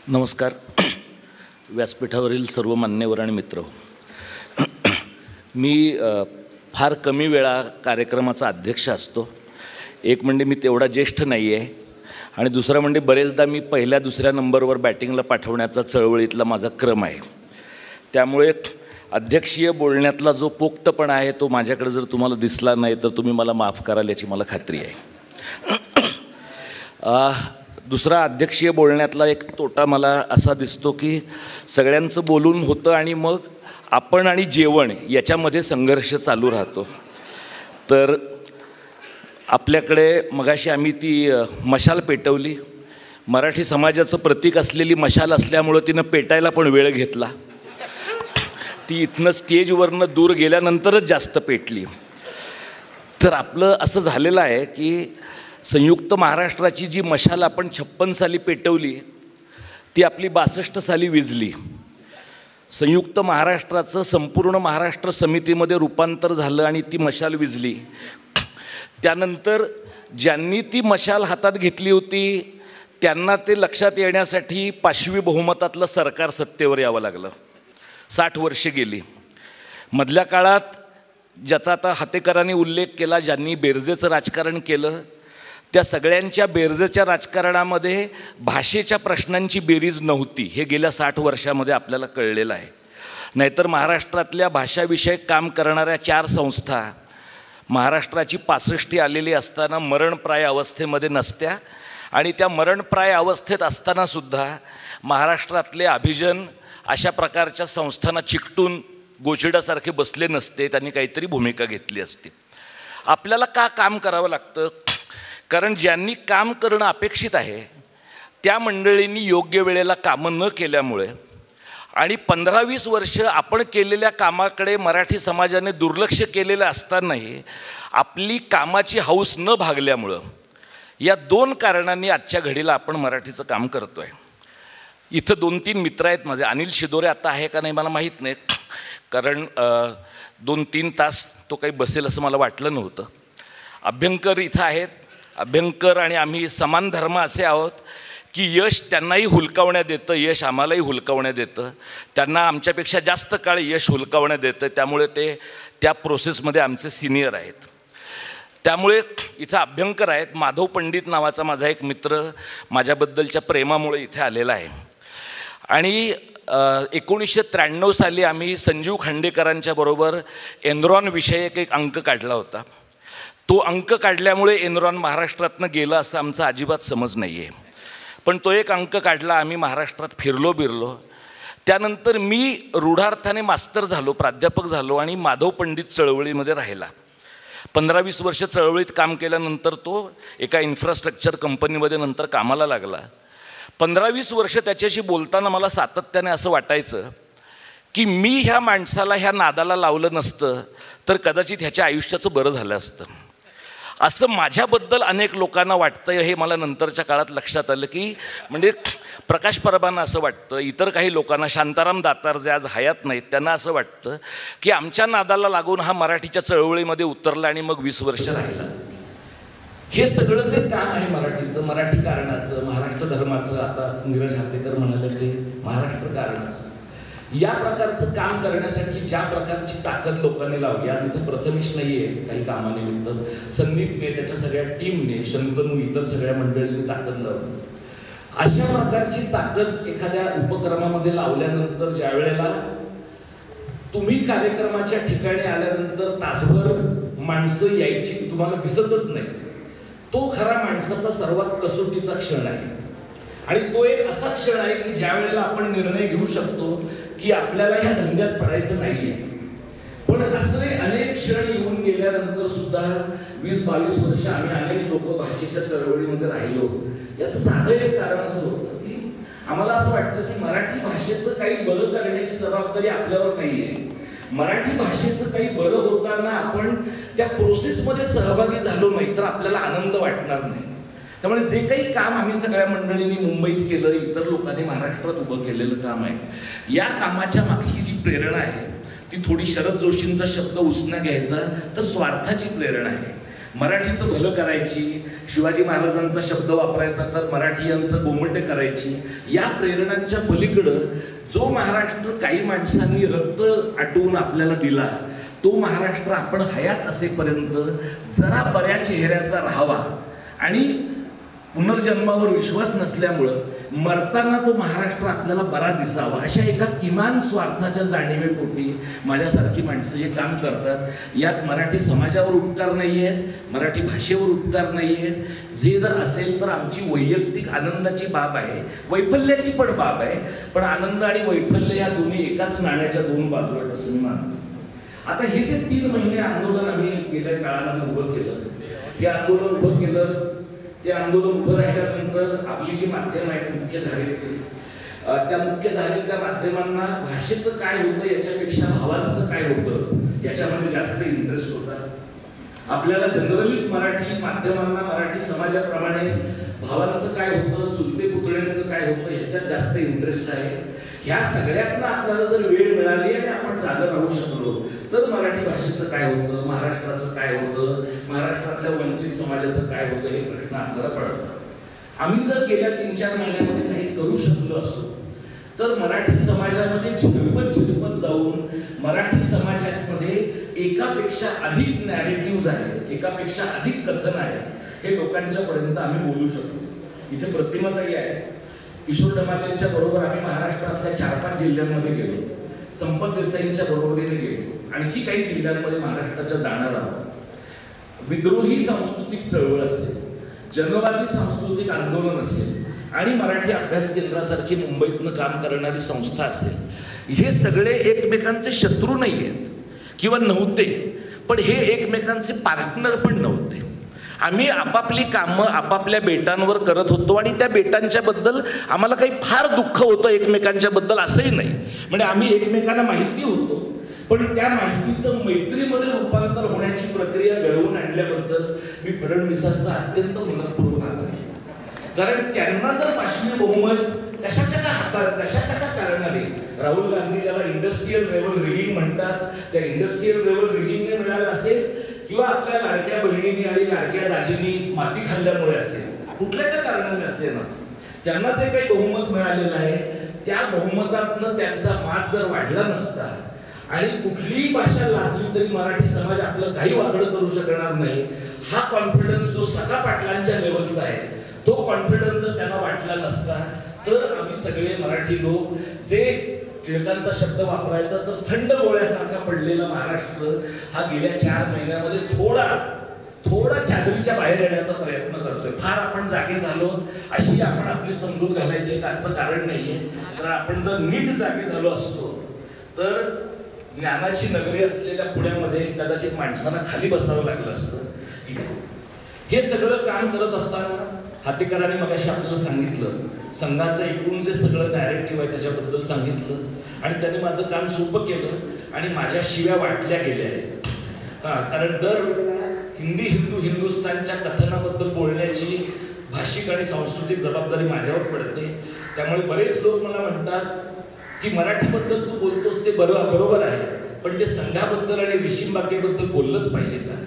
नमस्कार. व्यासपीठावरील सर्व मान्यवर आणि मित्र, मी फार कमी वेळा कार्यक्रमाचा अध्यक्ष असतो. एक म्हणजे मी तेवढा ज्येष्ठ नाही आहे, आणि दुसरा म्हणजे बरेचदा मी पहिल्या दुसऱ्या नंबरवर बॅटिंगला पाठवण्याचा चळवळीतला माझा क्रम आहे. त्यामुळे अध्यक्षीय बोलण्यातला जो पोक्तपणा आहे तो माझ्याकडे जर तुम्हाला दिसला नाही तर तुम्ही मला माफ कराल याची मला खात्री आहे. दुसरा अध्यक्षीय बोलण्यातला एक तोटा मला असा दिसतो की सगळ्यांचं बोलून होतं आणि मग आपण आणि जेवण याच्यामध्ये संघर्ष चालू राहतो. तर आपल्याकडे मगाशी आम्ही ती मशाल पेटवली. मराठी समाजाचं प्रतीक असलेली मशाल असल्यामुळं तिनं पेटायला पण वेळ घेतला. ती इथनं स्टेजवरनं दूर गेल्यानंतरच जास्त पेटली. तर आपलं असं झालेलं आहे की संयुक्त महाराष्ट्राची जी मशाल आपण 56 साली पेटवली ती आपली 62 साली विझली. संयुक्त महाराष्ट्राचं संपूर्ण महाराष्ट्र समितीमध्ये रूपांतर झालं आणि ती मशाल विझली. त्यानंतर ज्यांनी ती मशाल हातात घेतली होती त्यांना ते लक्षात येण्यासाठी 5वी बहुमतातलं सरकार सत्तेवर यावं लागलं. 60 वर्षे गेली. मधल्या काळात ज्याचा आता हातेकरांनी उल्लेख केला, ज्यांनी बेरजेचं राजकारण केलं, त्या सगळ्यांच्या बेरजेच्या राजकारणामध्ये भाषेच्या प्रश्नांची बेरीज नव्हती. हे गेल्या 60 वर्षामध्ये आपल्याला कळलेलं आहे. नाहीतर महाराष्ट्रातल्या भाषाविषयक काम करणाऱ्या 4 संस्था महाराष्ट्राची 65 आलेली असताना मरणप्राय अवस्थेमध्ये नसत्या, आणि त्या मरणप्राय अवस्थेत असतानासुद्धा महाराष्ट्रातले अभिजन अशा प्रकारच्या संस्थांना चिकटून गोचिडासारखे बसले नसते. त्यांनी काहीतरी भूमिका घेतली असती. आपल्याला का काम करावं लागतं? कारण ज्यांनी काम करणं अपेक्षित आहे त्या मंडळींनी योग्य वेळेला कामं न केल्यामुळे आणि 15-20 वर्ष आपण केलेल्या कामाकडे मराठी समाजाने दुर्लक्ष केलेलं असतानाही आपली कामाची हौस न भागल्यामुळं, या 2 कारणांनी आजच्या घडीला आपण मराठीचं काम करतो आहे. इथं 2-3 मित्र आहेत माझे. अनिल शिदोरे आता आहे का नाही मला माहीत नाही, कारण 2-3 तास तो काही बसेल असं मला वाटलं नव्हतं. अभ्यंकर इथं आहेत. अभ्यंकर आणि आम्ही समान धर्म असे आहोत की यश त्यांनाही हुलकावण्यात येतं, यश आम्हालाही हुलकावण्यात येतं. त्यांना आमच्यापेक्षा जास्त काळ यश हुलकावण्यात येतं, त्यामुळे ते त्या प्रोसेसमध्ये आमचे सिनियर आहेत. त्यामुळे इथं अभ्यंकर आहेत. माधव पंडित नावाचा माझा एक मित्र माझ्याबद्दलच्या प्रेमामुळे इथे आलेला आहे. आणि 1993 साली आम्ही संजीव खांडेकरांच्या बरोबर एनरॉन विषयक एक अंक काढला होता. तो अंक काढल्यामुळे एनरॉन महाराष्ट्रातनं गेलं असं आमचा अजिबात समज नाही आहे. पण तो एक अंक काढला. आम्ही महाराष्ट्रात फिरलो. त्यानंतर मी रूढार्थाने मास्तर झालो, प्राध्यापक झालो आणि माधव पंडित चळवळीमध्ये राहिला. 15-20 वर्ष चळवळीत काम केल्यानंतर तो एका इन्फ्रास्ट्रक्चर कंपनीमध्ये नंतर कामाला लागला. 15-20 वर्ष त्याच्याशी बोलताना मला सातत्याने असं वाटायचं की मी ह्या माणसाला ह्या नादाला लावलं नसतं तर कदाचित ह्याच्या आयुष्याचं बरं झालं असतं. असं माझ्याबद्दल अनेक लोकांना वाटतं. हे मला नंतरच्या काळात लक्षात आलं की म्हणजे प्रकाश परबांना असं वाटतं, इतर काही लोकांना, शांताराम दातार जे आज हयात नाहीत, त्यांना असं वाटतं की आमच्या नादाला लागून हा मराठीच्या चळवळीमध्ये उतरला आणि मग 20 वर्ष राहिला. हे सगळं जे काम आहे मराठीचं, मराठी कारणाचं, महाराष्ट्र धर्माचं, आता नीरज हातेकर म्हणाले ते महाराष्ट्र कारणाचं, या प्रकारचं काम करण्यासाठी ज्या प्रकारची ताकद लोकांनी लावली, आज इथं प्रथमेश नाही आहे काही कामानिमित्त, संदीपने, त्याच्या सगळ्या टीमने, शंतनू, इतर सगळ्या मंडळींनी ताकद लावली. अशा प्रकारची ताकद एखाद्या उपक्रमामध्ये लावल्यानंतर ज्या वेळेला तुम्ही कार्यक्रमाच्या ठिकाणी आल्यानंतर तासभर माणसं यायची तुम्हाला दिसतच नाही, तो खरा माणसाचा सर्वात कसोटीचा क्षण आहे. आणि तो एक असा क्षण आहे की ज्या वेळेला आपण निर्णय घेऊ शकतो की आपल्याला ह्या धंद्यात पडायचं नाहीये. पण असे अनेक क्षण येऊन गेल्यानंतर सुद्धा 20-22 वर्ष आम्ही अनेक लोक भाषेच्या चळवळीमध्ये राहिलो. याचं साधं एक कारण असं होतं की आम्हाला असं वाटतं की मराठी भाषेचं काही बरं करण्याची जबाबदारी आपल्यावर नाहीये. मराठी भाषेचं काही बरं होताना आपण त्या प्रोसेसमध्ये सहभागी झालो नाही तर आपल्याला आनंद वाटणार नाही. त्यामुळे जे काही काम आम्ही सगळ्या मंडळींनी मुंबईत केलं, इतर लोकांनी महाराष्ट्रात उभं केलेलं काम आहे, या कामाच्या मागची जी प्रेरणा आहे ती थोडी शरद जोशींचा शब्द उसना घ्यायचा तर स्वार्थाची प्रेरणा आहे. मराठीचं भलं करायची, शिवाजी महाराजांचा शब्द वापरायचा तर मराठीयांचं गोमटे करायची, या प्रेरणांच्या पलीकडं जो महाराष्ट्र काही माणसांनी रक्त आटवून आपल्याला दिला, तो महाराष्ट्र आपण हयात असेपर्यंत जरा बऱ्या चेहऱ्याचा राहावा आणि पुनर्जन्मावर विश्वास नसल्यामुळं मरताना तो महाराष्ट्र आपल्याला बरा दिसावा, अशा एका किमान स्वार्थाच्या जाणीवेपोटी माझ्यासारखी माणसं हे काम करतात. यात मराठी समाजावर उपकार नाही आहेत, मराठी भाषेवर उपकार नाही आहेत. जे जर असेल तर आमची वैयक्तिक आनंदाची बाब आहे, वैफल्याची पण बाब आहे. पण आनंद आणि वैफल्य या दोन्ही एकाच नाण्याच्या दोन बाजू आहेत असं मी मानतो. आता हे जे 3 महिने आंदोलन आम्ही गेल्या काळामध्ये उभं केलं, हे आंदोलन उभं केलं, ते आंदोलन उभं राहिल्यानंतर आपली जी माध्यम आहेत मुख्यधारेतली, त्या मुख्यधारेतल्या माध्यमांना भाषेचं काय होतं याच्यापेक्षा भावांचं काय होतं याच्यामध्ये जास्त इंटरेस्ट होता. आपल्याला जनरलीच मराठी माध्यमांना मराठी समाजाप्रमाणे भावांचं काय होतं, चुलते पुतळ्यांचं काय होतं ह्याच्यात जास्त इंटरेस्ट आहे. ह्या सगळ्यांना आपल्याला जर वेळ मिळाली आणि आपण जागा राहू शकलो तर मराठी भाषेचं काय होतं, महाराष्ट्राचं काय होतं, महाराष्ट्रातल्या वंचित समाजाचं काय होतं हे प्रश्न आपल्याला पडतात. आम्ही जर गेल्या 3-4 महिन्यामध्ये काही करू शकलो असतो तर मराठी समाजामध्ये झिरपत जाऊन मराठी समाजामध्ये एकापेक्षा अधिक नॅरेटिव्ह आहेत, एकापेक्षा अधिक कथन आहे, हे लोकांच्या पर्यंत आम्ही बोलू शकतो. इथे प्रतिमाताई आहे, किशोर ढमालेंच्या बरोबर आम्ही महाराष्ट्रातल्या 4-5 जिल्ह्यांमध्ये गेलो, संपत देसाईंच्या बरोबरीने गेलो, आणखी काही जिल्ह्यांमध्ये महाराष्ट्राच्या जाणार आहोत. विद्रोही सांस्कृतिक चळवळ असेल, जनवादी सांस्कृतिक आंदोलन असेल आणि मराठी अभ्यास केंद्रासारखी मुंबईतनं काम करणारी संस्था असेल, हे सगळे एकमेकांचे शत्रू नाही आहेत किंवा नव्हते, पण हे एकमेकांचे पार्टनर पण नव्हते. आम्ही आपापली कामं आपापल्या बेटांवर करत होतो आणि त्या बेटांच्या बद्दल आम्हाला काही फार दुःख होतं एकमेकांच्या बद्दल असंही नाही. म्हणजे आम्ही एकमेकांना माहिती होतो, पण त्या माहितीचं मैत्रीमध्ये रूपांतर होण्याची प्रक्रिया घडवून आणल्याबद्दल मी फडणवीसांचा अत्यंत मनपूर्वक आभार आहे. कारण त्यांना जर 500 बहुमत कशाच्या का कारणाने, राहुल गांधी ज्याला इंडस्ट्रियल लेवल रिडिंग म्हणतात त्या इंडस्ट्रियल लेवल रिडिंगने मिळालं असेल किंवा आपल्या लाडक्या बहिणींनी आणि लाडक्या दाजींनी माती खाल्ल्यामुळे असेल, कुठल्या त्या कारणाने असेल ना, त्यांना जे काही बहुमत मिळालेलं आहे त्या बहुमतातनं त्यांचा मात जर वाढला नसता आणि कुठलीही भाषा लागली तरी मराठी समाज आपलं काही वागडं करू शकणार नाही, हा कॉन्फिडन्स जो सखा पाटलांच्या लेवलचा आहे तो कॉन्फिडन्स जर त्यांना वाटला नसता तर आम्ही सगळे मराठी लोक जे टिळकांचा शब्द वापरायचा तर थंड गोळ्यासारखा पडलेला महाराष्ट्र हा गेल्या 4 महिन्यामध्ये थोडा चादरीच्या बाहेर येण्याचा प्रयत्न करतोय. फार आपण जागे झालो अशी आपण आपली समजूत घालायची त्याचं कारण नाहीये. तर आपण जर नीट जागे झालो असतो तर ज्ञानाची नगरी असलेल्या पुण्यामध्ये कदाचित माणसांना खाली बसावं लागलं असतं. हे सगळं काम करत असताना हातेकरांनी मगाशी आपल्याला सांगितलं, संघाचं एकूण जे सगळं नॅरेटिव्ह आहे त्याच्याबद्दल सांगितलं आणि त्यांनी माझं काम सोपं केलं आणि माझ्या शिव्या वाटल्या गेल्या आहेत. कारण दर हिंदुस्थानच्या कथनाबद्दल बोलण्याची भाषिक आणि सांस्कृतिक जबाबदारी माझ्यावर पडते. त्यामुळे बरेच लोक मला म्हणतात की मराठीबद्दल तू बोलतोस ते बरोबर आहे, पण ते संघाबद्दल आणि विशिंबाकेबद्दल बोललंच पाहिजे का?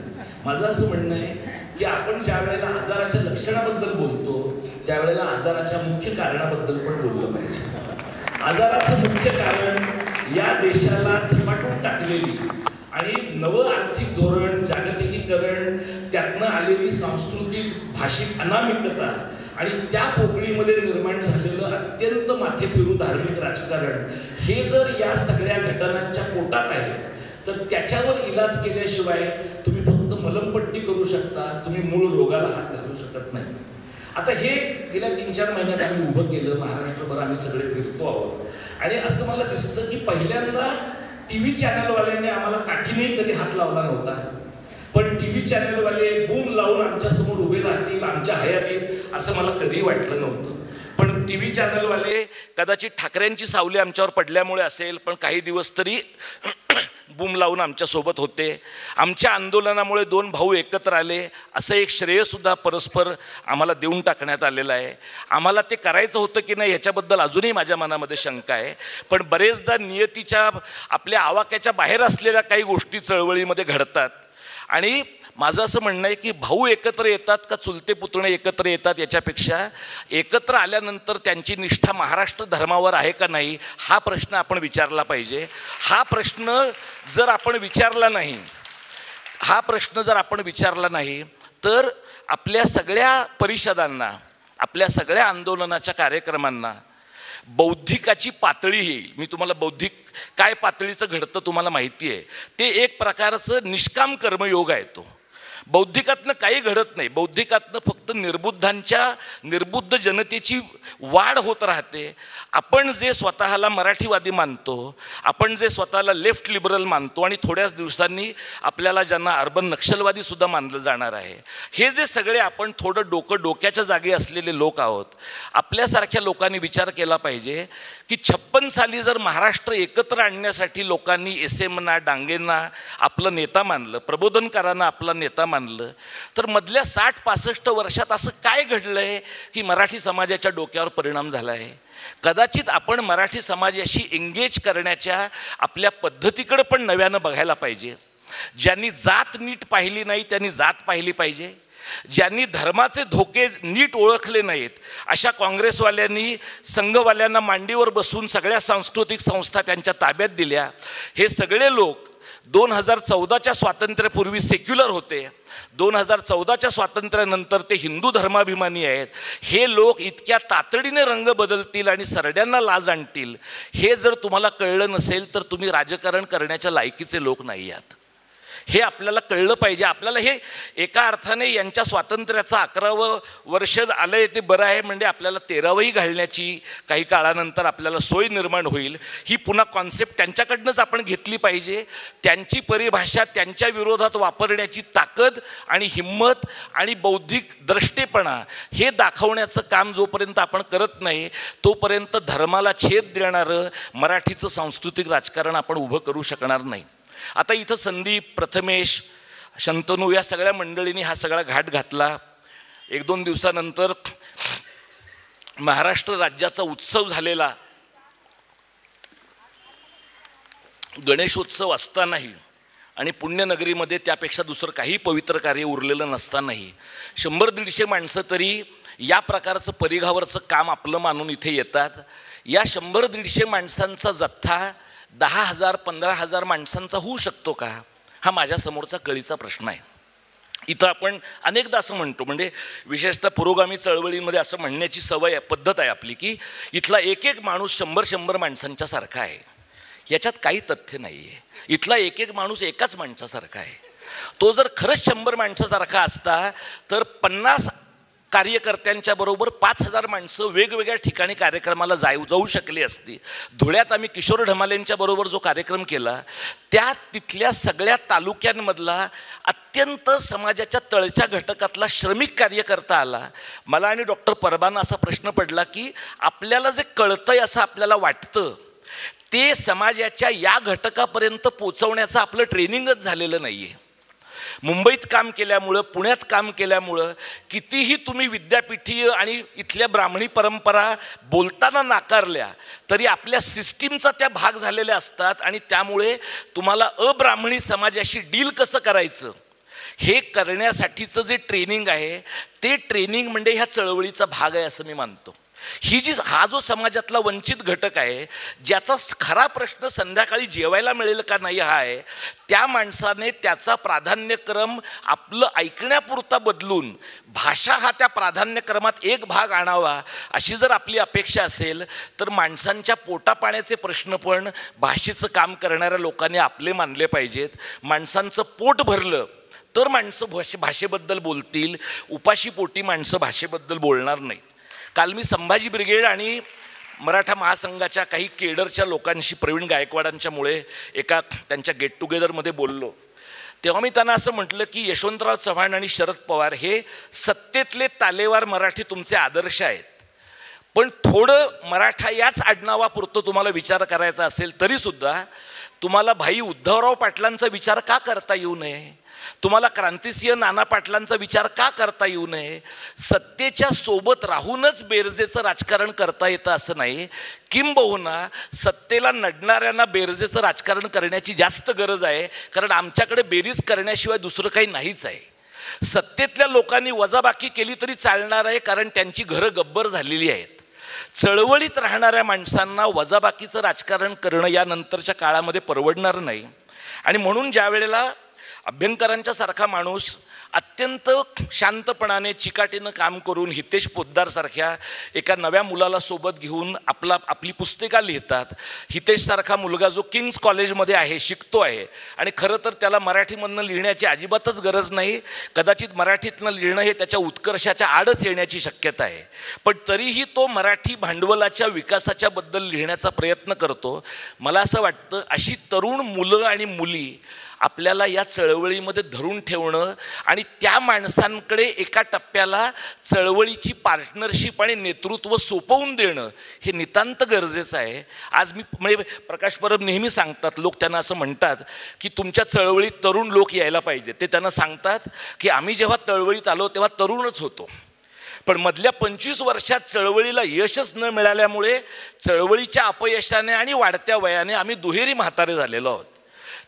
माझं असं म्हणणं आहे की आपण ज्या वेळेला आजाराच्या लक्षणाबद्दल बोलतो त्यावेळेला आजाराच्या मुख्य कारणाबद्दल पण बोललं पाहिजे. आजाराचं मुख्य कारण या देशाला झपाटून टाकलेली आणि नवं आर्थिक धोरण, जागतिकीकरण, त्यातनं आलेली सांस्कृतिक भाषिक अनामिकता आणि त्या पोकळीमध्ये निर्माण झालेलं अत्यंत माथे फिरू धार्मिक राजकारण, हे जर या सगळ्या घटनांच्या पोटात आहे तर त्याच्यावर इलाज केल्याशिवाय तुम्ही फक्त मलमपट्टी करू शकता, तुम्ही मूळ रोगाला हात घालू शकत नाही. आता हे गेल्या 3-4 महिन्यात आम्ही उभं केलं, महाराष्ट्रभर आम्ही सगळे फिरतो आहोत आणि असं मला दिसतं की पहिल्यांदा टीव्ही चॅनलवाल्यांनी आम्हाला काठीने कधी हात लावला नव्हता, पण टीव्ही चॅनलवाले बूम लावून आमच्या समोर उभे राहतील आमच्या हयातीत असं मला कधी वाटलं नव्हतं. पण टीव्ही चॅनलवाले कदाचित ठाकरेंची सावली आमच्यावर पडल्यामुळे असेल, पण काही दिवस तरी बूम लावून आमच्यासोबत होते. आमच्या आंदोलनामुळे 2 भाऊ एकत्र आले असं एक श्रेयसुद्धा परस्पर आम्हाला देऊन टाकण्यात आलेलं आहे. आम्हाला ते करायचं होतं की नाही ह्याच्याबद्दल अजूनही माझ्या मनामध्ये शंका आहे, पण बरेचदा नियतीच्या आपल्या आवाक्याच्या बाहेर असलेल्या काही गोष्टी चळवळीमध्ये घडतात आणि माझं असं म्हणणं आहे की भाऊ एकत्र येतात का चुलते पुतणे एकत्र येतात याच्यापेक्षा एकत्र आल्यानंतर त्यांची निष्ठा महाराष्ट्र धर्मावर आहे का नाही हा प्रश्न आपण विचारला पाहिजे. हा प्रश्न जर आपण विचारला नाही तर आपल्या सगळ्या परिषदांना, आपल्या सगळ्या आंदोलनाच्या कार्यक्रमांना बौद्धिकाची पातळी येईल. मी तुम्हाला बौद्धिक काय पातळीचं घडतं तुम्हाला माहिती आहे. ते एक प्रकारचं निष्काम कर्मयोग आहे. तो बौद्धिकातनं काही घडत नाही. बौद्धिकातनं फक्त निर्बुद्ध जनतेची वाढ होत राहते. आपण जे स्वतःला मराठीवादी मानतो, आपण जे स्वतःला लेफ्ट लिबरल मानतो आणि थोड्याच दिवसांनी आपल्याला ज्यांना अर्बन नक्षलवादी सुद्धा मानलं जाणार आहे, हे जे सगळे आपण थोडं डोक्याच्या जागी असलेले लोक आहोत, आपल्यासारख्या लोकांनी विचार केला पाहिजे की 56 साली जर महाराष्ट्र एकत्र आणण्यासाठी लोकांनी एसेमना, डांगेंना आपलं नेता मानलं, प्रबोधनकारांना आपला नेता मानलं, तर मधल्या 60-65 वर्षात असं काय घडलंय की मराठी समाजाच्या डोक्यावर परिणाम झाला आहे. कदाचित आपण मराठी समाजाशी एंगेज करण्याच्या आपल्या पद्धतीकडे पण नव्यानं बघायला पाहिजे. ज्यांनी जात नीट पाहिली नाही त्यांनी जात पाहिली पाहिजे. ज्यांनी धर्माचे धोके नीट ओळखले नाहीत अशा काँग्रेसवाल्यांनी संघवाल्यांना मांडीवर बसून सगळ्या सांस्कृतिक संस्था त्यांच्या ताब्यात दिल्या. हे सगळे लोक 2014च्या स्वातंत्र्यापूर्वी सेक्युलर होते, 2014च्या स्वातंत्र्यानंतर ते हिंदू धर्माभिमानी आहेत. हे लोक इतक्या तातडीने रंग बदलतील आणि सरड्यांना लाज आणतील हे जर तुम्हाला कळलं नसेल तर तुम्ही राजकारण करण्याच्या लायकीचे लोक नाही आहात. हे आपल्याला कळलं पाहिजे. आपल्याला हे एका अर्थाने यांच्या स्वातंत्र्याचं 11वं वर्ष आलं आहे ते बरं आहे, म्हणजे आपल्याला 13वंही घालण्याची काही काळानंतर आपल्याला सोय निर्माण होईल. ही पुन्हा कॉन्सेप्ट त्यांच्याकडनंच आपण घेतली पाहिजे. त्यांची परिभाषा त्यांच्या विरोधात वापरण्याची ताकद आणि हिंमत आणि बौद्धिक द्रष्टेपणा हे दाखवण्याचं काम जोपर्यंत आपण करत नाही तोपर्यंत धर्माला छेद देणारं मराठीचं सांस्कृतिक राजकारण आपण उभं करू शकणार नाही. आता इथं संदीप, प्रथमेश, शंतनू या सगळ्या मंडळींनी हा सगळा घाट घातला. 1-2 दिवसानंतर महाराष्ट्र राज्याचा उत्सव झालेला गणेशोत्सव असतानाही आणि पुण्यनगरीमध्ये त्यापेक्षा दुसरं काही पवित्र कार्य उरलेलं नसतानाही 100-150 माणसं तरी या प्रकारचं परिघावरचं काम आपलं मानून इथे येतात. या 100-150 माणसांचा जथ्था 10,000 15,000 माणसांचा होऊ शकतो का हा माझ्यासमोरचा कळीचा प्रश्न आहे. इथं आपण अनेकदा असं म्हणतो, म्हणजे विशेषतः पुरोगामी चळवळीमध्ये असं म्हणण्याची पद्धत आहे आपली की इथला एक माणूस 100 माणसांच्या सारखा आहे. याच्यात काही तथ्य नाही आहे. इथला एक माणूस एकाच माणसासारखा आहे. तो जर खरंच 100 माणसासारखा असता तर 50 कार्यकर्त्यांच्या बरोबर 5,000 माणसं वेगवेगळ्या ठिकाणी कार्यक्रमाला जाऊ शकली असती. धुळ्यात आम्ही किशोर ढमालेंच्या बरोबर जो कार्यक्रम केला त्यात तिथल्या सगळ्या तालुक्यांमधला अत्यंत समाजाच्या तळच्या घटकातला श्रमिक कार्यकर्ता आला. मला आणि डॉक्टर परबांना असा प्रश्न पडला की आपल्याला जे कळतंय असं आपल्याला वाटतं ते समाजाच्या या घटकापर्यंत पोचवण्याचं आपलं ट्रेनिंगच झालेलं नाही आहे. मुंबईत काम केल्यामुळं, पुण्यात काम केल्यामुळं कितीही तुम्ही विद्यापीठीय आणि इथल्या ब्राह्मणी परंपरा बोलताना नाकारल्या तरी आपल्या सिस्टीमचा त्या भाग झालेल्या असतात आणि त्यामुळे तुम्हाला अब्राह्मणी समाजाशी डील कसं करायचं हे करण्यासाठीचं जे ट्रेनिंग आहे ते ट्रेनिंग म्हणजे ह्या चळवळीचा भाग आहे असं मी मानतो. हा जो समाजातला वंचित घटक आहे ज्याचा खरा प्रश्न संध्याकाळी जेवायला मिळेल का नाही हा आहे, त्या माणसाने त्याचा प्राधान्यक्रम आपलं ऐकण्यापुरता बदलून भाषा हा त्या प्राधान्यक्रमात एक भाग आणावा अशी जर आपली अपेक्षा असेल तर माणसांच्या पोटापाण्याचे प्रश्न पण भाषेचं काम करणाऱ्या लोकांनी आपले मानले पाहिजेत. माणसांचं पोट भरलं तर माणसं भाषेबद्दल बोलतील, उपाशी पोटी माणसं भाषेबद्दल बोलणार नाहीत. काल मी संभाजी ब्रिगेड आणि मराठा महासंघाच्या काही केडरच्या लोकांशी, प्रवीण गायकवाडांच्यामुळे एका त्यांच्या गेट टुगेदरमध्ये बोललो तेव्हा मी त्यांना असं म्हटलं की यशवंतराव चव्हाण आणि शरद पवार हे सत्तेतले तालेवार मराठी तुमचे आदर्श आहेत, पण थोडं मराठा याच आडनावापुरतं तुम्हाला विचार करायचा असेल तरीसुद्धा तुम्हाला भाई उद्धवराव पाटलांचा विचार का करता येऊ नये. तुम्हाला क्रांतिसिंह नाना पाटलांचा विचार का करता येऊ नये? सत्तेच्या सोबत राहूनच बेरजेचं राजकारण करता येतं असं नाही, किंबहुना सत्तेला नडणाऱ्यांना बेरजेचं राजकारण करण्याची जास्त गरज आहे, कारण आमच्याकडे बेरीज करण्याशिवाय दुसरं काही नाहीच आहे. सत्तेतल्या लोकांनी वजाबाकी केली तरी चालणार आहे, कारण त्यांची घरं गब्बर झालेली आहेत. चळवळीत राहणाऱ्या माणसांना वजाबाकीचं राजकारण करणं यानंतरच्या काळामध्ये परवडणार नाही. आणि म्हणून ज्या वेळेला अभ्यंकरांच्या सारखा माणूस अत्यंत शांतपणाने चिकाटीनं काम करून हितेश पोद्दारसारख्या एका नव्या मुलाला सोबत घेऊन आपली पुस्तिका लिहितात. हितेशसारखा मुलगा जो किंग्स कॉलेजमध्ये आहे, शिकतो आहे, आणि खरं तर त्याला मराठीमधनं लिहिण्याची अजिबातच गरज नाही, कदाचित मराठीतनं लिहिणं हे त्याच्या उत्कर्षाच्या आडच येण्याची शक्यता आहे, पण तरीही तो मराठी भांडवलाच्या विकासाच्या बद्दल लिहिण्याचा प्रयत्न करतो. मला असं वाटतं अशी तरुण मुलं आणि मुली आपल्याला या चळवळीमध्ये धरून ठेवणं आणि त्या माणसांकडे एका टप्प्याला चळवळीची पार्टनरशिप आणि नेतृत्व सोपवून देणं हे नितांत गरजेचं आहे. आज मी म्हणजे प्रकाश परब नेहमी सांगतात, लोक त्यांना असं म्हणतात की तुमच्या चळवळीत तरुण लोक यायला पाहिजे. ते त्यांना सांगतात की आम्ही जेव्हा चळवळीत आलो तेव्हा तरुणच होतो, पण मधल्या 25 वर्षात चळवळीला यशच न मिळाल्यामुळे चळवळीच्या अपयशाने आणि वाढत्या वयाने आम्ही दुहेरी म्हातारे झालेलो आहोत.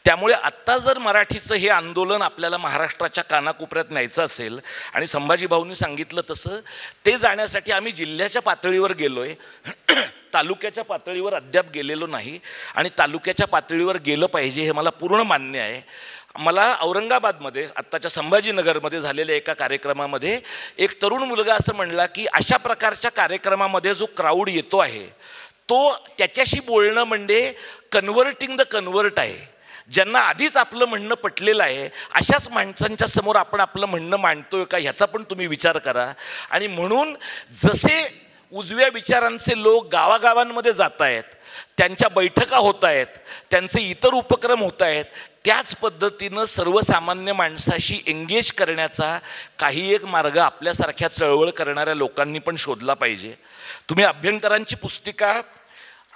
त्यामुळे आत्ता जर मराठीचं हे आंदोलन आपल्याला महाराष्ट्राच्या कानाकोपऱ्यात न्यायचं असेल, आणि संभाजी भाऊंनी सांगितलं तसं ते जाण्यासाठी आम्ही जिल्ह्याच्या पातळीवर गेलो आहे, तालुक्याच्या पातळीवर अद्याप गेलेलो नाही, आणि तालुक्याच्या पातळीवर गेलं पाहिजे हे मला पूर्ण मान्य आहे. मला औरंगाबादमध्ये आत्ताच्या संभाजीनगरमध्ये झालेल्या एका कार्यक्रमामध्ये एक तरुण मुलगा असं म्हणला की अशा प्रकारच्या कार्यक्रमामध्ये जो क्राऊड येतो आहे तो त्याच्याशी बोलणं म्हणजे कन्व्हर्टिंग द कन्व्हर्ट आहे. ज्यांना आधीच आपलं म्हणणं पटलेलं आहे अशाच माणसांच्या समोर आपण आपलं म्हणणं मांडतोय का ह्याचा पण तुम्ही विचार करा. आणि म्हणून जसे उजव्या विचारांचे लोक गावागावांमध्ये जात आहेत, त्यांच्या बैठका होत आहेत, त्यांचे इतर उपक्रम होत आहेत, त्याच पद्धतीनं सर्वसामान्य माणसाशी एंगेज करण्याचा काही एक मार्ग आपल्यासारख्या चळवळ करणाऱ्या लोकांनी पण शोधला पाहिजे. तुम्ही अभ्यंकरांची पुस्तिका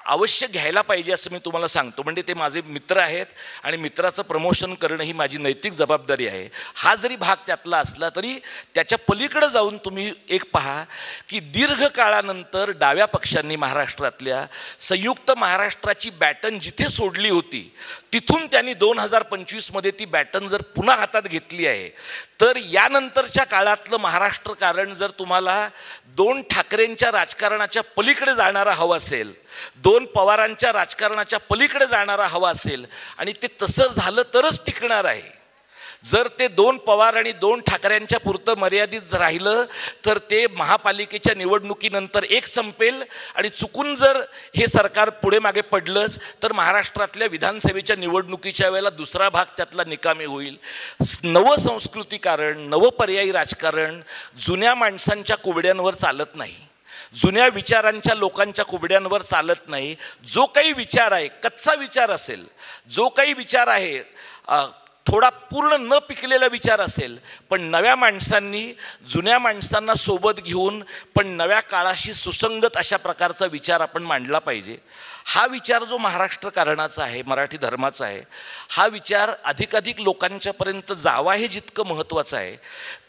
अवश्य घ्यायला पाहिजे असं मी तुम्हाला सांगतो. म्हणजे ते माझे मित्र आहेत आणि मित्राचं प्रमोशन करणं ही माझी नैतिक जबाबदारी आहे. हा जरी भाग त्यातला असला तरी त्याच्या पलीकडे जाऊन तुम्ही एक पहा की दीर्घकाळानंतर डाव्या पक्षांनी महाराष्ट्रातल्या संयुक्त महाराष्ट्राची बॅटन जिथे सोडली होती तिथून त्यांनी 2025मध्ये ती बॅटन जर पुन्हा हातात घेतली आहे, तर यानंतरच्या काळातलं महाराष्ट्र कारण जर तुम्हाला 2 ठाकरेंच्या राजकारणाच्या पलीकडे जाणारा हवं असेल, 2 पवारांच्या राजकारणाच्या पलीकडे जाणारा हवा असेल, आणि ते तसं झालं तरच टिकणार आहे. जर ते 2 पवार आणि 2 ठाकरेंच्या पुरतं मर्यादित राहिलं तर ते महापालिकेच्या निवडणुकीनंतर एक संपेल, आणि चुकून जर हे सरकार पुढे मागे पडलंच तर महाराष्ट्रातल्या विधानसभेच्या निवडणुकीच्या वेळेला दुसरा भाग त्यातला निकामी होईल. नवं संस्कृतीकरण, नवं पर्यायी राजकारण जुन्या माणसांच्या कुबड्यांवर चालत नाही, जुन्या विचारांच्या लोकांच्या कुबड्यांवर चालत नाही. जो काही विचार आहे, कच्चा विचार असेल, जो काही विचार आहे थोडा पूर्ण न पिकलेला विचार असेल, पण नव्या माणसांनी जुन्या माणसांना सोबत घेऊन पण नव्या काळाशी सुसंगत अशा प्रकारचा विचार आपण मांडला पाहिजे. हा विचार जो महाराष्ट्र कारणाचा आहे, मराठी धर्माचा आहे, हा विचार अधिकाधिक लोकांच्यापर्यंत जावा हे जितकं महत्त्वाचं आहे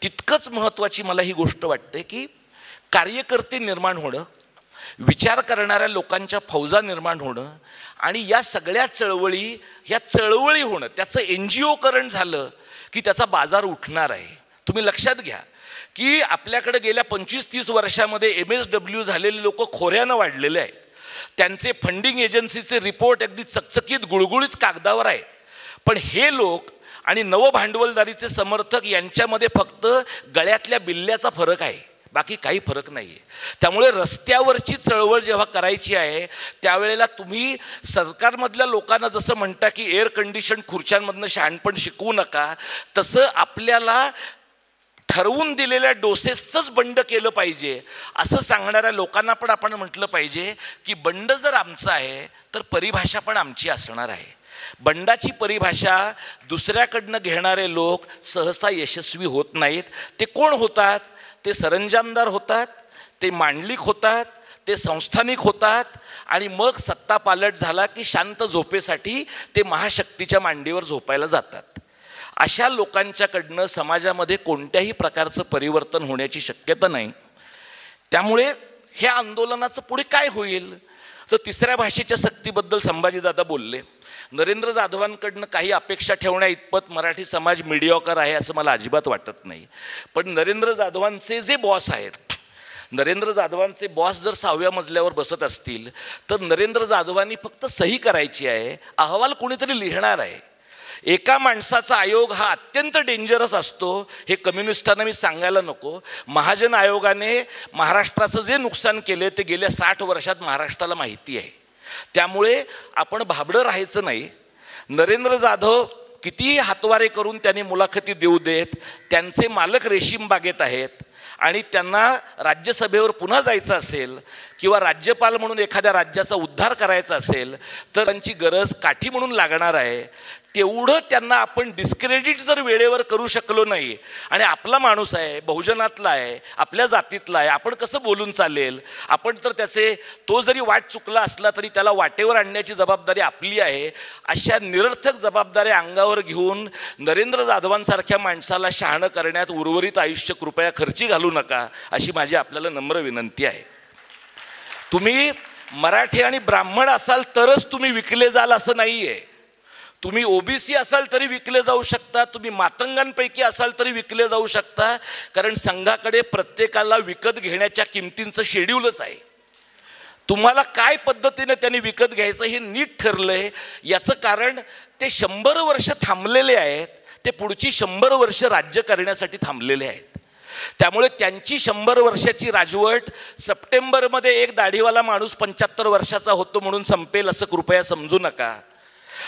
तितकंच महत्त्वाची मला ही गोष्ट वाटते की कार्यकर्ते निर्माण होणं, विचार करणाऱ्या लोकांच्या फौजा निर्माण होणं, आणि या सगळ्या चळवळी ह्या चळवळी होणं, त्याचं NGOकरण झालं की त्याचा बाजार उठणार आहे. तुम्ही लक्षात घ्या की आपल्याकडे गेल्या 25-30 वर्षामध्ये MSW झालेले लोक खोऱ्यानं वाढलेले आहेत. त्यांचे फंडिंग एजन्सीचे रिपोर्ट अगदी चकचकीत गुळगुळीत कागदावर आहेत, पण हे लोक आणि नव भांडवलदारीचे समर्थक यांच्यामध्ये फक्त गळ्यातल्या बिल्ल्याचा फरक आहे, बाकी काही फरक नाही आहे. त्यामुळे रस्त्यावरची चळवळ जेव्हा करायची आहे त्यावेळेला तुम्ही सरकारमधल्या लोकांना जसं म्हणता की एअर कंडिशन खुर्च्यांमधनं शहाणपण शिकवू नका, तसं आपल्याला ठरवून दिलेल्या डोसेसचंच बंड केलं पाहिजे असं सांगणाऱ्या लोकांना पण आपण म्हटलं पाहिजे की बंड जर आमचं आहे तर परिभाषा पण आमची असणार आहे. बंडाची परिभाषा दुसऱ्याकडनं घेणारे लोक सहसा यशस्वी होत नाहीत. ते कोण होतात? ते सरंजामदार होतात, ते मांडलिक होतात, ते संस्थानिक होतात, आणि मग सत्ता पालट झाला की शांत झोपेसाठी ते महाशक्तीच्या मांडीवर झोपायला जातात. अशा लोकांच्याकडनं समाजामध्ये कोणत्याही प्रकारचं परिवर्तन होण्याची शक्यता नाही. त्यामुळे ह्या आंदोलनाचं पुढे काय होईल? तर तिसऱ्या भाषेच्या सक्तीबद्दल संभाजीदादा बोलले. नरेंद्र जाधवांकडनं काही अपेक्षा ठेवण्या इतपत मराठी समाज मिडिओकर आहे असं मला अजिबात वाटत नाही. पण नरेंद्र जाधवांचे जे बॉस आहेत, नरेंद्र जाधवांचे बॉस जर 6व्या मजल्यावर बसत असतील तर नरेंद्र जाधवांनी फक्त सही करायची आहे, अहवाल कोणीतरी लिहिणार आहे. एका माणसाचा आयोग हा अत्यंत डेंजरस असतो हे कम्युनिस्टांना मी सांगायला नको. महाजन आयोगाने महाराष्ट्राचं जे नुकसान केले ते गेल्या 60 वर्षात महाराष्ट्राला माहिती आहे. त्यामुळे आपण भाबडं राहायचं नाही. नरेंद्र जाधव कितीही हातवारे करून त्यांनी मुलाखती देऊ देत, त्यांचे मालक रेशीम बागेत आहेत आणि त्यांना राज्यसभेवर पुन्हा जायचं असेल किंवा राज्यपाल म्हणून एखाद्या राज्याचा उद्धार करायचा असेल तर त्यांची गरज काठी म्हणून लागणार आहे. तेवढं त्यांना आपण डिस्क्रेडिट जर वेळेवर करू शकलो नाही आणि आपला माणूस आहे, बहुजनातला आहे, आपल्या जातीतला आहे, आपण कसं बोलून चालेल? आपण तर तो जरी वाट चुकला असला तरी त्याला वाटेवर आणण्याची जबाबदारी आपली आहे. अशा निरर्थक जबाबदाऱ्या अंगावर घेऊन नरेंद्र जाधवांसारख्या माणसाला शहाणं करण्यात उर्वरित आयुष्य कृपया खर्ची घालू नका अशी माझी आपल्याला नम्र विनंती आहे. तुम्ही मराठी आणि ब्राह्मण असाल तरच तुम्ही विकले जाल असं नाही आहे. तुम्ही ओबीसी असाल तरी विकले जाऊ शकता, तुम्ही मातंगांपैकी असाल तरी विकले जाऊ शकता. कारण संघाकडे प्रत्येकाला विकत घेण्याच्या किमतींचं शेड्यूलच आहे. तुम्हाला काय पद्धतीने त्यांनी विकत घ्यायचं हे नीट ठरलंय. याचं कारण ते 100 वर्ष थांबलेले आहेत, ते पुढची 100 वर्ष राज्य करण्यासाठी थांबलेले आहेत. त्यामुळे त्यांची 100 वर्षाची राजवट सप्टेंबरमध्ये एक दाढीवाला माणूस 75 वर्षाचा होतो म्हणून संपेल असं कृपया समजू नका.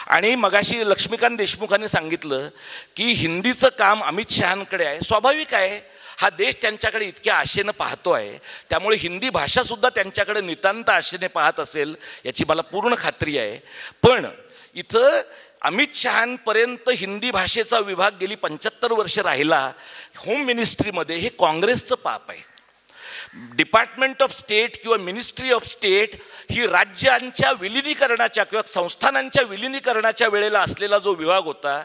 आणि मगाशी लक्ष्मीकांत देशमुखांनी सांगितलं की हिंदीचं काम अमित शहांकडे आहे. स्वाभाविक आहे, हा देश त्यांच्याकडे इतक्या आशेनं पाहतो आहे, त्यामुळे हिंदी भाषासुद्धा त्यांच्याकडे नितांत आशेने पाहत असेल याची मला पूर्ण खात्री आहे. पण इथं अमित शहांपर्यंत हिंदी भाषेचा विभाग गेली 75 वर्ष राहिला होम मिनिस्ट्रीमध्ये, हे काँग्रेसचं पाप आहे. डिपार्टमेंट ऑफ स्टेट किंवा मिनिस्ट्री ऑफ स्टेट ही राज्यांच्या विलिनीकरणाच्या किंवा संस्थानांच्या विलिनीकरणाच्या वेळेला असलेला जो विभाग होता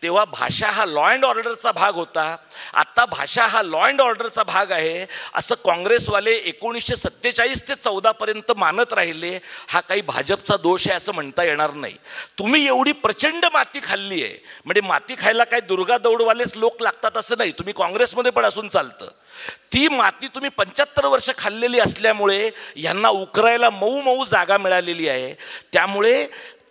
तेव्हा भाषा हा लॉ अँड ऑर्डरचा भाग होता. आता भाषा हा लॉ अँड ऑर्डरचा भाग आहे असं काँग्रेसवाले 1947 ते 14 पर्यंत मानत राहिले. हा काही भाजपचा दोष आहे असं म्हणता येणार नाही. तुम्ही एवढी प्रचंड माती खाल्ली आहे, म्हणजे माती खायला काय दुर्गा दौडवालेच लोक लागतात असं नाही, तुम्ही काँग्रेसमध्ये पण असून चालतं. ती माती तुम्ही 75 वर्ष खाल्लेली असल्यामुळे यांना उकरायला मऊ मऊ जागा मिळालेली आहे. त्यामुळे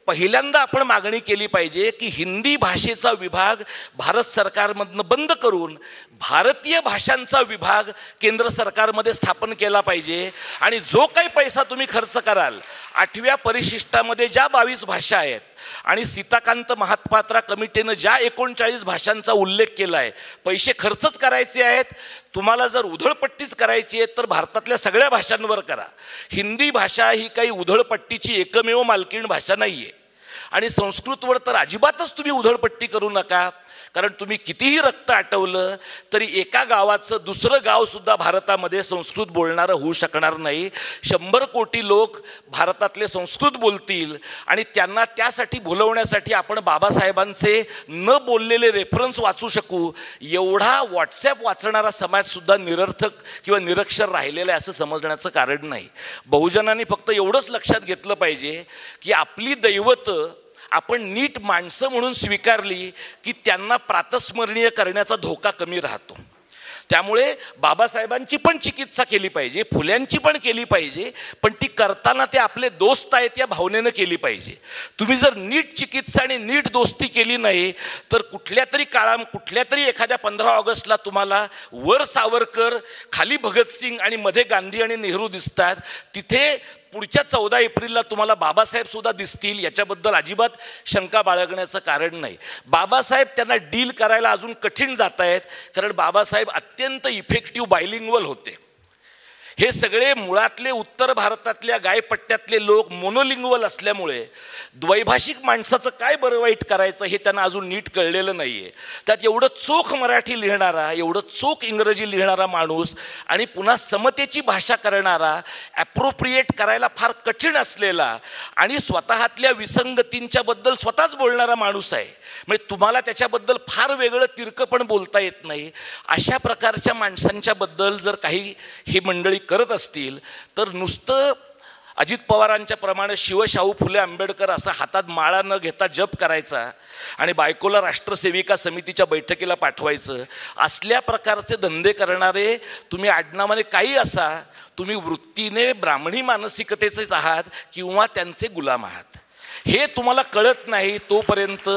पहिल्यांदा आपण मागणी केली पाहिजे की हिंदी भाषेचा विभाग भारत सरकारमधनं बंद करून भारतीय भाषांचा विभाग केंद्र सरकारमध्ये स्थापन केला पाहिजे. आणि जो काही पैसा तुम्ही खर्च कराल, 8व्या परिशिष्टामध्ये ज्या 22 भाषा आहेत आणि सीताकांत महापात्रा कमिटीनं ज्या 39 भाषांचा उल्लेख केला आहे, पैसे खर्चच करायचे आहेत. तुम्हाला जर उधळपट्टीच करायची आहे तर भारतातल्या सगळ्या भाषांवर करा. हिंदी भाषा ही काही उधळपट्टीची एकमेव मालकीण भाषा नाही आहे. आणि संस्कृतवर तर अजिबातच तुम्ही उधळपट्टी करू नका. कारण तुम्ही कितीही रक्त आटवलं तरी एका गावाचं दुसरं गावसुद्धा भारतामध्ये संस्कृत बोलणारं होऊ शकणार नाही. 100 कोटी लोक भारतातले संस्कृत बोलतील आणि त्यांना त्यासाठी भुलवण्यासाठी आपण बाबासाहेबांचे न बोललेले रेफरन्स वाचू शकू एवढा व्हॉट्सॲप वाचणारा समाजसुद्धा निरर्थक किंवा निरक्षर राहिलेला आहे असं समजण्याचं कारण नाही. बहुजनांनी फक्त एवढंच लक्षात घेतलं पाहिजे की आपली दैवतं आपण नीट माणसं म्हणून स्वीकारली की त्यांना प्रातस्मरणीय करण्याचा धोका कमी राहतो. त्यामुळे बाबासाहेबांची पण चिकित्सा केली पाहिजे, फुल्यांची पण केली पाहिजे, पण ती करताना ते आपले दोस्त आहेत या भावनेनं केली पाहिजे. तुम्ही जर नीट चिकित्सा आणि नीट दोस्ती केली नाही तर कुठल्या तरी एखाद्या 15 ऑगस्टला तुम्हाला वर सावरकर, खाली भगतसिंग आणि मध्ये गांधी आणि नेहरू दिसतात, तिथे पुढच्या 14 एप्रिलला तुम्हाला बाबासाहेब सुद्धा दिसतील. याच्याबद्दल अजिबात शंका बाळगण्याचं कारण नाही. बाबासाहेब त्यांना डील करायला अजून कठीण जात आहेत कारण बाबासाहेब अत्यंत इफेक्टिव्ह बायलिंग्वल होते. हे सगळे मुळातले उत्तर भारतातल्या गायपट्ट्यातले लोक मोनोलिंग्वल असल्यामुळे द्वैभाषिक माणसाचं काय बरं वाईट करायचं हे त्यांना अजून नीट कळलेलं नाही आहे. त्यात एवढं चोख मराठी लिहिणारा, एवढं चोख इंग्रजी लिहिणारा माणूस आणि पुन्हा समतेची भाषा करणारा, ॲप्रोप्रिएट करायला फार कठीण असलेला आणि स्वतःतल्या विसंगतींच्याबद्दल स्वतःच बोलणारा माणूस आहे. म्हणजे तुम्हाला त्याच्याबद्दल फार वेगळं तिरकं पण बोलता येत नाही. अशा प्रकारच्या माणसांच्याबद्दल जर काही ही मंडळी करत असतील तर नुसतं अजित पवारांच्या प्रमाणे शिवशाहू फुले आंबेडकर असा हातात माळा न घेता जप करायचा आणि बायकोला राष्ट्रसेविका समितीच्या बैठकीला पाठवायचं, असल्या प्रकारचे धंदे करणारे तुम्ही आडनावाने काही असा, तुम्ही वृत्तीने ब्राह्मणी मानसिकतेचेच आहात किंवा त्यांचे गुलाम आहात. हे तुम्हाला कळत नाही तोपर्यंत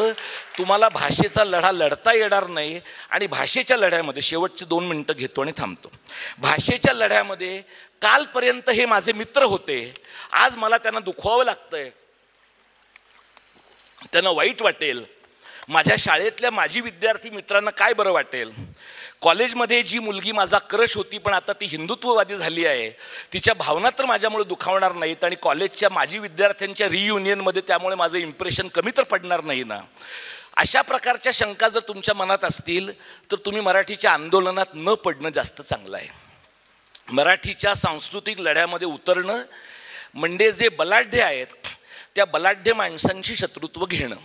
तुम्हाला भाषेचा लढा लढता येणार नाही. आणि भाषेच्या लढ्यामध्ये शेवटचे 2 मिनटं घेतो आणि थांबतो. भाषेच्या लढ्यामध्ये कालपर्यंत हे माझे मित्र होते, आज मला त्यांना दुखवावं लागतंय, त्यांना वाईट वाटेल. माझ्या शाळेतल्या माजी विद्यार्थी मित्रांना काय बरं वाटेल. कॉलेजमध्ये जी मुलगी माझा क्रश होती पण आता ती हिंदुत्ववादी झाली आहे, तिच्या भावना तर माझ्यामुळे दुखावणार नाहीत आणि कॉलेजच्या माजी विद्यार्थ्यांच्या रियुनियनमध्ये त्यामुळे माझं इम्प्रेशन कमी तर पडणार नाही ना. अशा प्रकारच्या शंका जर तुमच्या मनात असतील तर तुम्ही मराठीच्या आंदोलनात न पडणं जास्त चांगलं आहे. मराठीच्या सांस्कृतिक लढ्यामध्ये उतरणं म्हणजे जे बलाढ्य आहेत त्या बलाढ्य माणसांशी शत्रुत्व घेणं.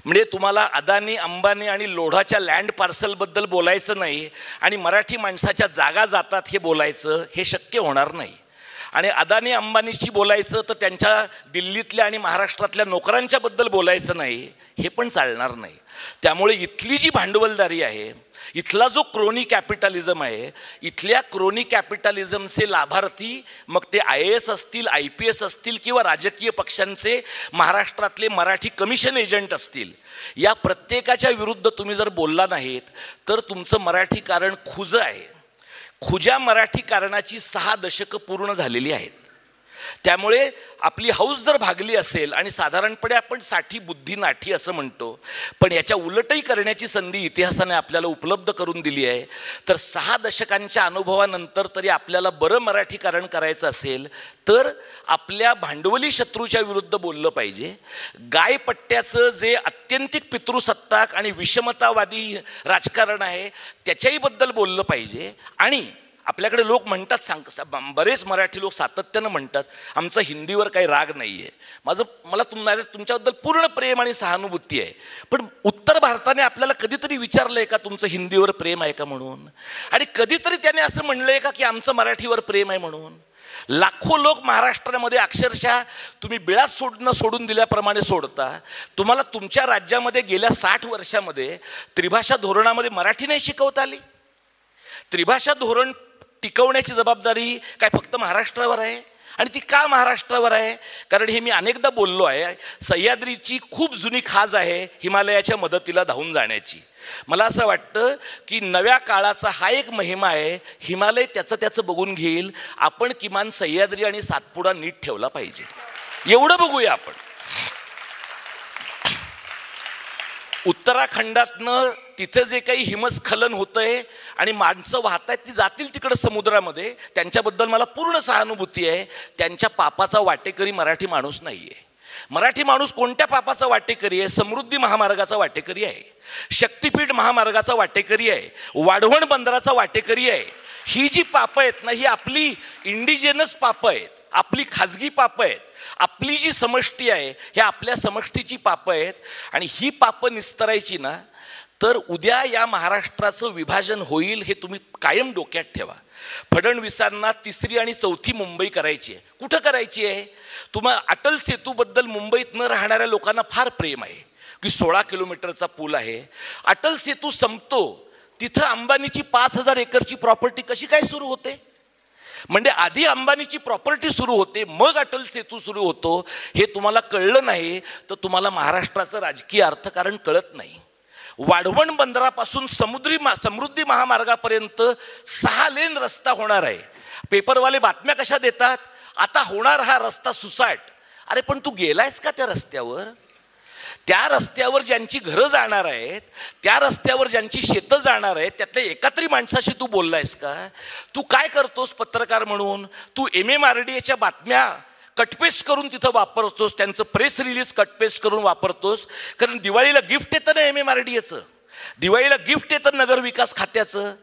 म्हणजे तुम्हाला अदानी, अंबानी आणि लोढाच्या लँड पार्सलबद्दल बोलायचं नाही आणि मराठी माणसाच्या जागा जातात हे बोलायचं, हे शक्य होणार नाही. आणि अदानी अंबानीशी बोलायचं तर त्यांच्या दिल्लीतल्या आणि महाराष्ट्रातल्या नोकरांच्याबद्दल बोलायचं नाही, हे पण चालणार नाही. त्यामुळे इथली जी भांडवलदारी आहे, इथला जो क्रोनी कॅपिटलिझम आहे, इथल्या क्रोनी कॅपिटलिझमचे लाभार्थी मग ते IAS असतील, IPS असतील किंवा राजकीय पक्षांचे महाराष्ट्रातले मराठी कमिशन एजंट असतील, या प्रत्येकाच्या विरुद्ध तुम्ही जर बोलला नाहीत तर तुमचं मराठी कारण खुजं आहे. खुज्या मराठी कारणाची 6 दशकं पूर्ण झालेली आहेत. त्यामुळे आपली हौस जर भागली असेल आणि साधारणपणे आपण 60 बुद्धी नाठी असं म्हणतो, पण याच्या उलटही करण्याची संधी इतिहासाने आपल्याला उपलब्ध करून दिली आहे. तर 6 दशकांच्या अनुभवानंतर तरी आपल्याला बरं मराठी कारण करायचं असेल तर आपल्या भांडवली शत्रूच्या विरुद्ध बोललं पाहिजे. गायपट्ट्याचं जे अत्यंतिक पितृसत्ताक आणि विषमतावादी राजकारण आहे त्याच्याहीबद्दल बोललं पाहिजे. आणि आपल्याकडे लोक म्हणतात, बरेच मराठी लोक सातत्यानं म्हणतात आमचं हिंदीवर काही राग नाही आहे. मला तुमच्याबद्दल पूर्ण प्रेम आणि सहानुभूती आहे, पण उत्तर भारताने आपल्याला कधीतरी विचारलं आहे का तुमचं हिंदीवर प्रेम आहे का म्हणून? आणि कधीतरी त्याने असं म्हणलं आहे का की आमचं मराठीवर प्रेम आहे म्हणून? लाखो लोक महाराष्ट्रामध्ये अक्षरशः तुम्ही बिळात सोडून दिल्याप्रमाणे सोडता. तुम्हाला तुमच्या राज्यामध्ये गेल्या 60 वर्षामध्ये त्रिभाषा धोरणामध्ये मराठी नाही शिकवता आली. त्रिभाषा धोरण टिकवण्याची जबाबदारी काय फक्त महाराष्ट्रावर आहे? आणि ती का महाराष्ट्रावर आहे? कारण हे मी अनेकदा बोललो आहे, सह्याद्रीची खूप जुनी खाज आहे हिमालयाच्या मदतीला धावून जाण्याची. मला असं वाटतं की नव्या काळाचा हा एक महिमा आहे, हिमालय त्याचं बघून घेईल. आपण किमान सह्याद्री आणि सातपुडा नीट ठेवला पाहिजे, एवढं बघूया आपण. उत्तराखंडातनं तिथे जे काही हिमस्खलन होतंय आणि माणसं वाहत आहेत ती जातील तिकडं समुद्रामध्ये, त्यांच्याबद्दल मला पूर्ण सहानुभूती आहे. त्यांच्या पापाचा वाटेकरी मराठी माणूस नाही आहे. मराठी माणूस कोणत्या पापाचा वाटेकरी आहे? समृद्धी महामार्गाचा वाटेकरी आहे, शक्तिपीठ महामार्गाचा वाटेकरी आहे, वाढवण बंदराचा वाटेकरी आहे. ही जी पापं आहेत ना, ही आपली इंडिजिनस पापं आहेत, आपली खाजगी पापं आहेत. आपली जी समष्टी आहे ह्या आपल्या समष्टीची पापं आहेत. आणि ही पापं निस्तरायची ना तर उद्या या महाराष्ट्राचं विभाजन होईल, हे तुम्ही कायम डोक्यात ठेवा. फडणवीसांना 3री आणि 4थी मुंबई करायची आहे. कुठं करायची आहे? तुम्हाला अटल सेतूबद्दल मुंबईत न राहणाऱ्या लोकांना फार प्रेम आहे की 16 किलोमीटरचा पूल आहे. अटल सेतू संपतो तिथं अंबानीची 5000 एकरची प्रॉपर्टी कशी काय सुरू होते? म्हणजे आधी अंबानीची प्रॉपर्टी सुरू होते मग अटल सेतू सुरू होतो. हे तुम्हाला कळलं नाही तर तुम्हाला महाराष्ट्राचं राजकीय अर्थकारण कळत नाही. वाढवण बंदरापासून समृद्धी महामार्गापर्यंत 6 लेन रस्ता होणार आहे. पेपरवाले बातम्या कशा देतात, आता होणार हा रस्ता सुसाट. अरे पण तू गेलायस का त्या रस्त्यावर? त्या रस्त्यावर ज्यांची घरं जाणार आहेत, त्या रस्त्यावर ज्यांची शेतं जाणार आहेत, त्यातल्या एका तरी माणसाशी तू बोललायस का? तू काय करतोस पत्रकार म्हणून? तू MMRDAच्या बातम्या कटपेस्ट करून तिथं वापरतोस, त्यांचं प्रेस रिलीज कटपेस्ट करून वापरतोस. कारण दिवाळीला गिफ्ट येतं ना MMRDAचं, दिवाळीला गिफ्ट येतं नगरविकास खात्याचं.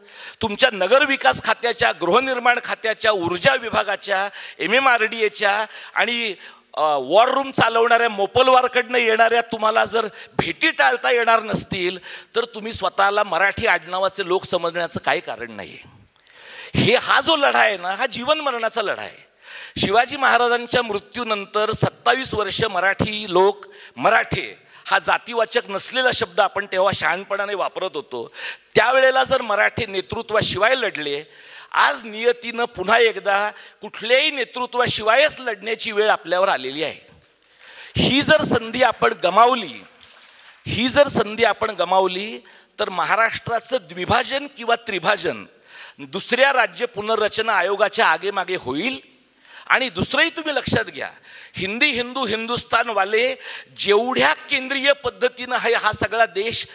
तुमच्या नगरविकास खात्याच्या, गृहनिर्माण खात्याच्या, ऊर्जा विभागाच्या, MMRDAच्या आणि वॉर रूम चालवणाऱ्या मोपलवारकडनं येणाऱ्या तुम्हाला जर भेटी टाळता येणार नसतील तर तुम्ही स्वतःला मराठी आडनावाचे लोक समजण्याचं काही कारण नाही. हा जो लढा आहे ना, हा जीवन मरणाचा लढा आहे. शिवाजी महाराजांच्या मृत्यूनंतर 27 वर्ष मराठी लोक, मराठे हा जातीवाचक नसलेला शब्द आपण तेव्हा शहाणपणाने वापरत होतो, त्यावेळेला जर मराठी नेतृत्वाशिवाय लढले, आज नियतीनं पुन्हा एकदा कुठल्याही नेतृत्वाशिवायच लढण्याची वेळ आपल्यावर आलेली आहे. ही जर संधी आपण गमावली तर महाराष्ट्राचं द्विभाजन किंवा त्रिभाजन दुसऱ्या राज्य पुनर्रचना आयोगाच्या आगेमागे होईल. आणि दुसरंही तुम्ही लक्षात घ्या, हिंदुस्थानवाले जेवढ्या केंद्रीय पद्धतीनं हा सगळा देश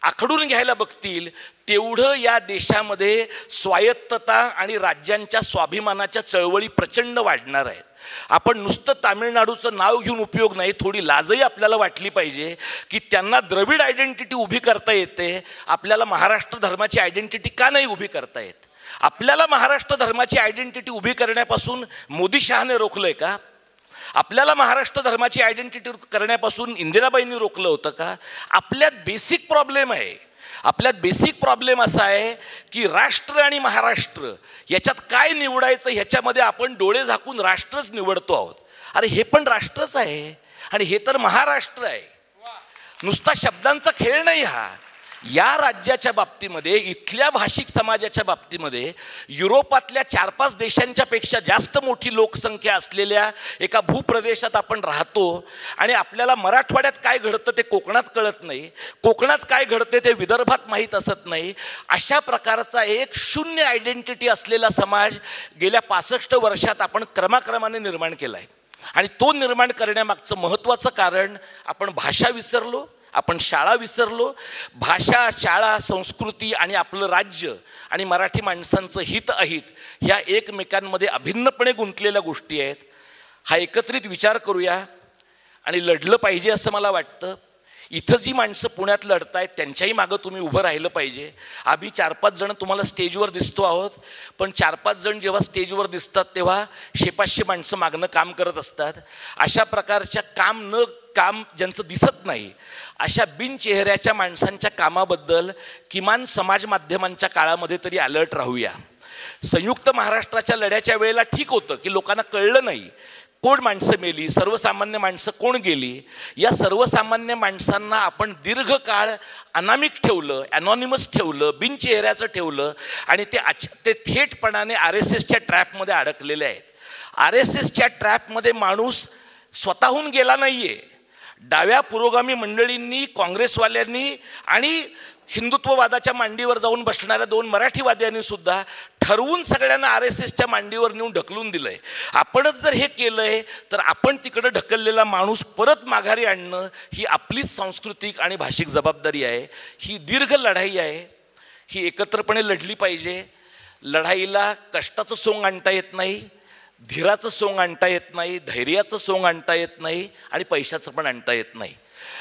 आखडून घ्यायला बघतील, तेवढं या देशामध्ये स्वायत्तता आणि राज्यांच्या स्वाभिमानाच्या चळवळी प्रचंड वाढणार आहेत. आपण नुसतं तामिळनाडूचं नाव घेऊन उपयोग नाही, थोडी लाजही आपल्याला वाटली पाहिजे की त्यांना द्रविड आयडेंटिटी उभी करता येते, आपल्याला महाराष्ट्र धर्माची आयडेंटिटी का नाही उभी करता येत? आपल्याला महाराष्ट्र धर्माची आयडेंटिटी उभी करण्यापासून मोदी शहाने रोखलंय का? आपल्याला महाराष्ट्र धर्माची आयडेंटिटी करण्यापासून इंदिराबाईंनी रोखलं होतं का? आपल्यात बेसिक प्रॉब्लेम असा आहे की राष्ट्र आणि महाराष्ट्र याच्यात काय निवडायचं ह्याच्यामध्ये आपण डोळे झाकून राष्ट्रच निवडतो आहोत. अरे हे पण राष्ट्रच आहे आणि हे तर महाराष्ट्र आहे. नुसता शब्दांचा खेळ नाही हा. या राज्याच्या बाबतीमध्ये, इथल्या भाषिक समाजाच्या बाबतीमध्ये युरोपातल्या 4-5 देशांच्या पेक्षा जास्त मोठी लोकसंख्या असलेल्या एका भूप्रदेशात आपण राहतो आणि आपल्याला मराठवाड्यात काय घडतं ते कोकणात कळत नाही, कोकणात काय घडते ते विदर्भात माहीत असत नाही. अशा प्रकारचा एक शून्य आयडेंटिटी असलेला समाज गेल्या 65 वर्षात आपण क्रमाक्रमाने निर्माण केला आहे. आणि तो निर्माण करण्यामागचं महत्त्वाचं कारण आपण भाषा विसरलो, आपण शाळा विसरलो. भाषा, शाळा, संस्कृती आणि आपलं राज्य आणि मराठी माणसांचं हित अहित ह्या एकमेकांमध्ये अभिन्नपणे गुंतलेल्या गोष्टी आहेत. हा एकत्रित विचार करूया आणि लढलं पाहिजे असं मला वाटतं. इथं जी माणसं पुण्यात लढतायत त्यांच्याही मागं तुम्ही उभं राहिलं पाहिजे. आम्ही 4-5 जण तुम्हाला स्टेजवर दिसतो आहोत, पण 4-5 जण जेव्हा स्टेजवर दिसतात तेव्हा 100-500 माणसं मागणं काम करत असतात. अशा प्रकारच्या काम ज्यांचं दिसत नाही अशा बिनचेहऱ्याच्या माणसांच्या कामाबद्दल किमान समाज माध्यमांच्या काळामध्ये तरी अलर्ट राहूया. संयुक्त महाराष्ट्राच्या लढ्याच्या वेळेला ठीक होतं की लोकांना कळलं नाही कोण माणसं मेली, सर्वसामान्य माणसं कोण गेली. या सर्वसामान्य माणसांना आपण दीर्घकाळ अनामिक ठेवलं, ॲनॉनिमस ठेवलं, बिनचेहऱ्याचं ठेवलं आणि ते थेटपणाने RSSच्या ट्रॅपमध्ये अडकलेले आहेत. RSSच्या ट्रॅपमध्ये माणूस स्वतःहून गेला नाहीये. डाव्या पुरोगामी मंडळींनी, काँग्रेसवाल्यांनी आणि हिंदुत्ववादाच्या मांडीवर जाऊन बसणाऱ्या 2 मराठीवाद्यांनी सुद्धा ठरवून सगळ्यांना RSSच्या मांडीवर नेऊन ढकलून दिलंय. आपणच जर हे केलंय तर आपण तिकडं ढकललेला माणूस परत माघारी आणणं ही आपलीच सांस्कृतिक आणि भाषिक जबाबदारी आहे. ही दीर्घ लढाई आहे, ही एकत्रपणे लढली पाहिजे. लढाईला कष्टाचं सोंग आणता येत नाही, धीराचं सोंग आणता येत नाही, धैर्याचं सोंग आणता येत नाही आणि पैशाचं पण आणता येत नाही.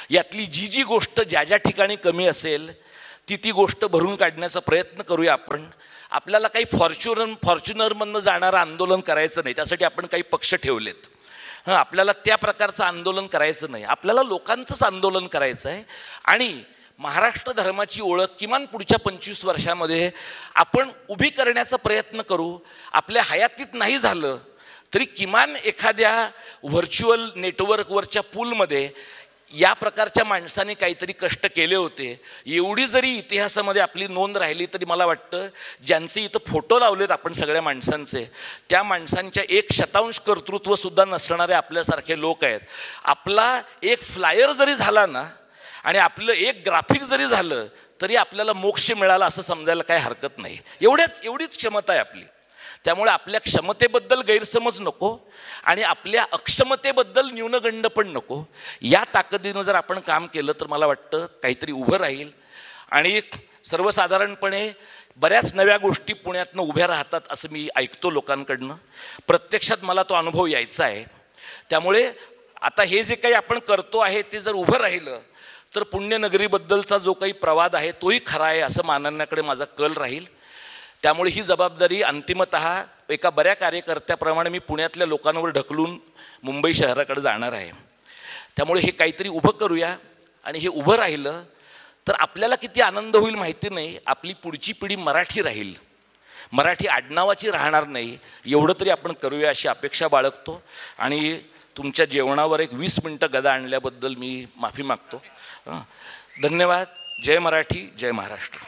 यातली जी गोष्ट ज्या ठिकाणी कमी असेल ती गोष्ट भरून काढण्याचा प्रयत्न करूया आपण. आपल्याला काही फॉर्च्युनरमधनं जाणारं आंदोलन करायचं नाही, त्यासाठी आपण काही पक्ष ठेवलेत. आपल्याला त्या प्रकारचं आंदोलन करायचं नाही, आपल्याला लोकांचंच आंदोलन करायचं आहे. आणि महाराष्ट्र धर्माची ओळख किमान पुढच्या 25 वर्षामध्ये आपण उभी करण्याचा प्रयत्न करू. आपल्या हयातीत नाही झालं तरी किमान एखाद्या व्हर्च्युअल नेटवर्कवरच्या पूलमध्ये या प्रकारच्या माणसाने काहीतरी कष्ट केले होते एवढी जरी इतिहासामध्ये आपली नोंद राहिली तरी मला वाटतं ज्यांचे इथं फोटो लावलेत आपण सगळ्या माणसांचे, त्या माणसांच्या 1% कर्तृत्वसुद्धा नसणारे आपल्यासारखे लोक आहेत. आपला एक फ्लायर जरी झाला ना आणि आपलं एक ग्राफिक जरी झालं तरी आपल्याला मोक्ष मिळाला असं समजायला काही हरकत नाही. एवढीच क्षमता आहे आपली. त्यामुळे आपल्या क्षमतेबद्दल गैरसमज नको आणि आपल्या अक्षमतेबद्दल न्यूनगंड पण नको. या ताकदीनं जर आपण काम केलं तर मला वाटतं काहीतरी उभं राहील. आणि सर्वसाधारणपणे बऱ्याच नव्या गोष्टी पुण्यातनं उभ्या राहतात असं मी ऐकतो लोकांकडनं. प्रत्यक्षात मला तो अनुभव यायचा आहे. त्यामुळे आता हे जे काही आपण करतो आहे ते जर उभं राहिलं तर पुण्यनगरीबद्दलचा जो काही प्रवाद आहे तोही खरा आहे असं मानण्याकडे माझा कल राहील. त्यामुळे ही जबाबदारी अंतिमतः एका बऱ्या कार्यकर्त्याप्रमाणे मी पुण्यातल्या लोकांवर ढकलून मुंबई शहराकडे जाणार आहे. त्यामुळे हे काहीतरी उभं करूया आणि हे उभं राहिलं तर आपल्याला किती आनंद होईल माहिती नाही. आपली पुढची पिढी मराठी राहील, मराठी आडनावाची राहणार नाही. एवढं तरी आपण करूया अशी अपेक्षा बाळगतो. आणि तुमच्या जेवणावर एक 20 मिनटं गदा आणल्याबद्दल मी माफी मागतो. धन्यवाद. जय मराठी, जय महाराष्ट्र.